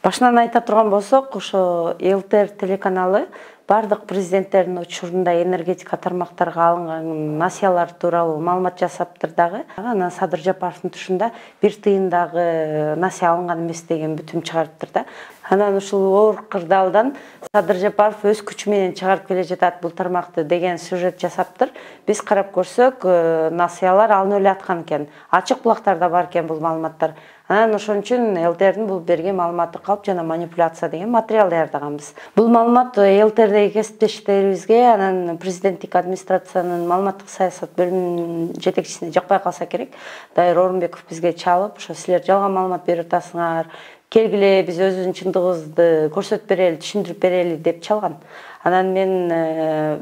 Башынан айта турган болсок, ошо ЛТР телеканалы бардык президенттердин учурунда энергетика тармактарга алынган насыялар тууралуу маалымат жасаптыр дагы. Анан Садыр Жапаровдун тушунда 1 тыйын дагы насыя алынган эмес деген бүтүм чыгарыптыр да. Анан ушул оор кырдаалдан Садыр Жапаров өз күчү менен чыгарып келе жатат бул тармакты деген сюжет жасаптыр. Биз карап көрсөк, насыялар алынып эле аткан экен. Ачык булактарда бар экен бул маалыматтар. Анан ошон үчүн ЛТРдин бул берген маалыматы калп жана манипуляция деген материал даярдаганбыз. Бул маалымат ЛТРдеги кесиптештерибизге, анан президенттик администрациянын маалыматтык саясат бөлүмүнүн жетекчисине жакпай калса керек. Дайыр Орунбеков бизге чалып, ошо силер жалган маалымат берип атасыңар, келгиле биз өзүбүздүн чындыгыбызды көрсөтүп берели, түшүндүрүп берели деп чалган. Анан мен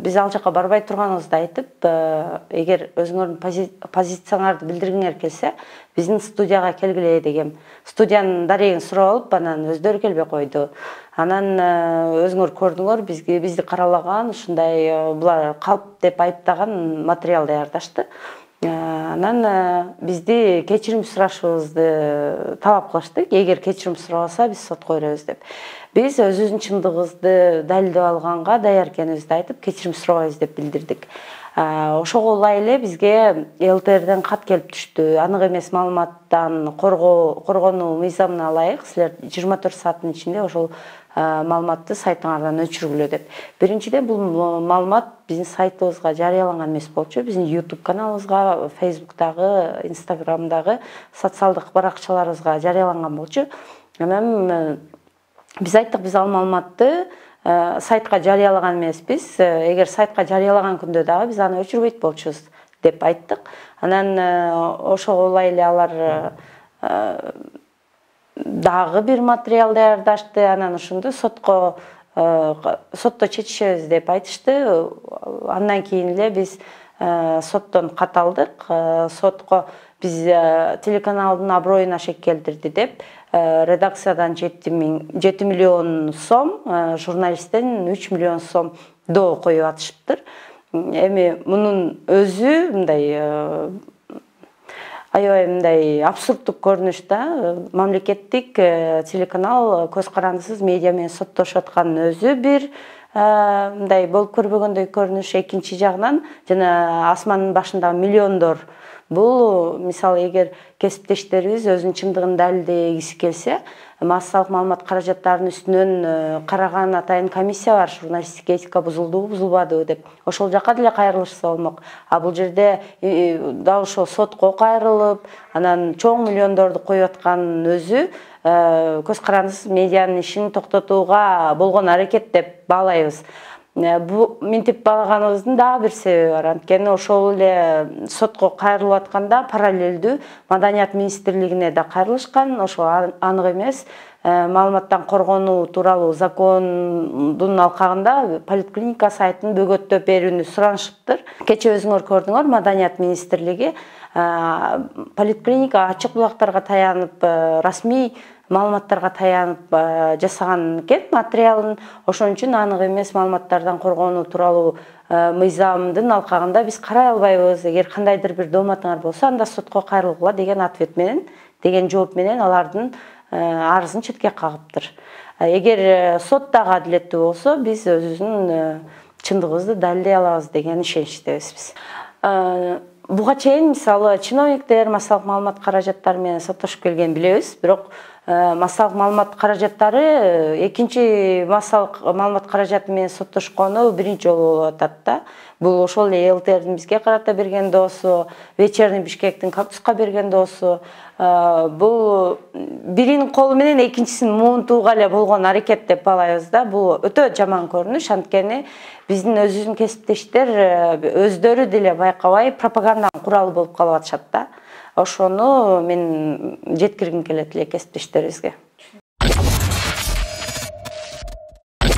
биз ал жака барбай турганыбызды айтып, эгер өзүңөрдүн позицияңарды билдиргиңер келсе, биздин студияга келгиле дегем. Студиянын дарегин сурап алып, анан өздөрү келбей койду. Анан өзүңөр көрдүңөр, бизди каралаган, ушундай булар калп деп айыптаган материал даярдашты. Анан бизди кечирим сурашыбызды талап кылышты. Эгер кечирим сурабаса, биз сотко беребиз деп. Биз өзүбүздүн чындыгыбызды далилдеп алганга даяр экенибизди айтып, кечирим сурабайбыз деп билдирдик. Ошого улай эле бизге ЛТРден кат келип түштү. Анык эмес маалыматтан коргонуу мыйзамына ылайык, силер 24 сааттын ичинде ошол маалыматты сайтыңардан өчүргүлө деп. Биринчиден, бул маалымат биздин сайтыбызга жарыяланган эмес болчу. Биздин YouTube каналыбызга, Facebook'тагы, Instagram'дагы социалдык баракчаларыбызга жарыяланган болчу. Анан биз айттык, биз ал маалыматты сайтка жарыялаган эмеспиз. Эгер сайтка жарыялаган күндө дагы биз аны өчүрбөйт болчубуз деп айттык. Анан ошого улай эле алар дагы бир материал даярдашты. Анан ошондо сотто чечишебиз деп айтышты. Андан кийин эле биз соттон кат алдык. Сотко биз телеканалдын аброюна шек келтирди деп редакциядан 7 миллион сом, журналисттен 3 миллион сом доо коюп атышыптыр. Эми мунун өзү мындай аябай мындай абсурдтук көрүнүш да. Мамлекеттик телеканал көз карандысыз медиа менен соттошуп атканын өзү бир мындай болуп көрбөгөндөй көрүнүш. Экинчи жагынан жана асмандын башындагы миллиондор. Бул мисалы эгер кесиптештерибиз өзүнүн чындыгын далилдегиси келсе, массалык маалымат каражаттарынын үстүнөн караган атайын комиссия бар, журналистик этика бузулдубу, бузулбадыбы деп. Ошол жака деле кайрылышса болмок. А бул жерде дал ошол сотко кайрылып, анан чоң миллиондорду коюп атканын өзү көз карандысыз медианын ишин токтотууга болгон аракет деп баалайбыз. Бу минтип баалаганыбыздын дагы бир себеби бар. Анткени ошол эле сотко кайрылып атканда параллелдүү Маданият министрлигине да кайрылышкан. Ошо анык эмес маалыматтан коргонуу тууралуу закондун алкагында поликлиника сайтын бөгөттөп берүүнү суранышыптыр. Кече өзүңөр көрдүңөр, Маданият министрлиги поликлиника ачык булактарга таянып, расмий маалыматтарга таянып жасаган экен материалын. Ошон үчүн анык эмес маалыматтардан коргонуу тууралуу мыйзамдын алкагында биз карай албайбыз. Эгер кандайдыр бир дооматыңар болсо, анда сотко кайрылгыла деген ответ менен, деген жооп менен алардын арызын четке кагыптыр. Эгер сот дагы адилеттүү болсо, биз өзүбүздүн чындыгыбызды далилдей алабыз деген ишеничтебиз биз. Буга чейин мисалы чиновниктер массалык маалымат каражаттары менен соттошуп келгенин билебиз, бирок массалык маалымат каражаттары экинчи массалык маалымат каражаты менен соттошкону биринчи жолу болуп атат да. Бул ошол эле ЛТРдин бизге карата берген доосу, Вечерний Бишкектин Кактуска берген доосу. Бул биринин колу менен экинчисин муунтууга эле болгон аракет деп баалайбыз да. Бул өтө жаман көрүнүш. Анткени биздин өзүбүздүн кесиптештер өздөрү деле байкабай пропаганданын куралы болуп калып атышат да. Ошону мен жеткиргим келет эле кесиптештерибизге.